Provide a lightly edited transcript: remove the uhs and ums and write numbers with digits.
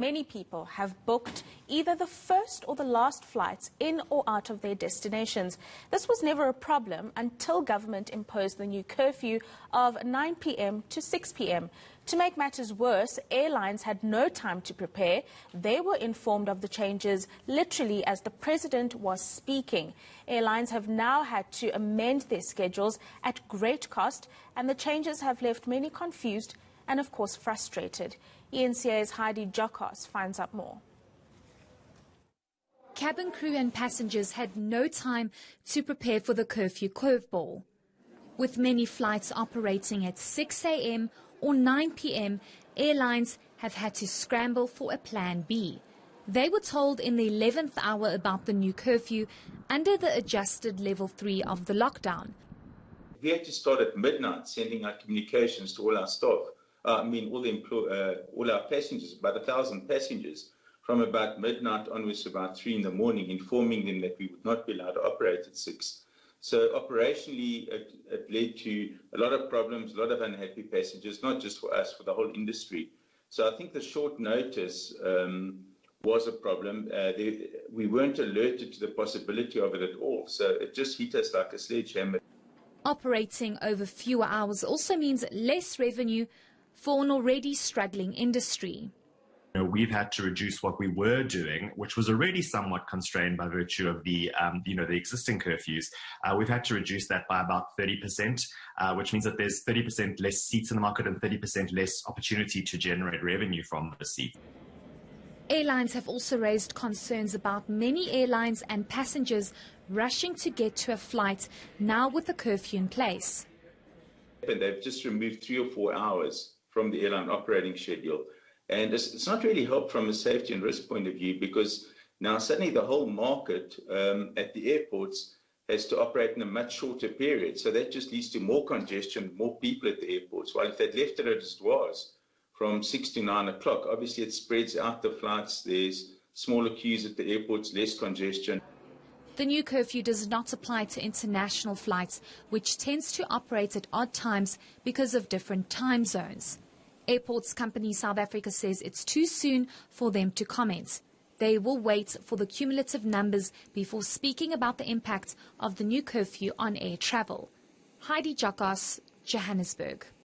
Many people have booked either the first or the last flights in or out of their destinations. This was never a problem until government imposed the new curfew of 9 p.m. to 6 p.m. To make matters worse, airlines had no time to prepare. They were informed of the changes literally as the president was speaking. Airlines have now had to amend their schedules at great cost, and the changes have left many confused and, of course, frustrated. eNCA's Heidi Giokos finds out more. Cabin crew and passengers had no time to prepare for the curfew curveball. With many flights operating at 6 a.m. or 9 p.m, airlines have had to scramble for a plan B. They were told in the 11th hour about the new curfew under the adjusted level 3 of the lockdown. We had to start at midnight sending out communications to all our staff. All our passengers, about 1,000 passengers, from about midnight onwards to about 3 in the morning, informing them that we would not be allowed to operate at 6. So operationally, it led to a lot of problems, a lot of unhappy passengers, not just for us, for the whole industry. So I think the short notice was a problem. We weren't alerted to the possibility of it at all, so it just hit us like a sledgehammer. Operating over fewer hours also means less revenue for an already struggling industry. We've had to reduce what we were doing, which was already somewhat constrained by virtue of the existing curfews. We've had to reduce that by about 30%, which means that there's 30% less seats in the market and 30% less opportunity to generate revenue from the seats. Airlines have also raised concerns about many airlines and passengers rushing to get to a flight now with the curfew in place. And they've just removed 3 or 4 hours from the airline operating schedule. And it's not really helped from a safety and risk point of view, because now suddenly the whole market at the airports has to operate in a much shorter period. So that just leads to more congestion, more people at the airports. While if they'd left it as it was, from 6 to 9 o'clock, obviously it spreads out the flights. There's smaller queues at the airports, less congestion. The new curfew does not apply to international flights, which tends to operate at odd times because of different time zones. Airports Company South Africa says it's too soon for them to comment. They will wait for the cumulative numbers before speaking about the impact of the new curfew on air travel. Heidi Giokos, Johannesburg.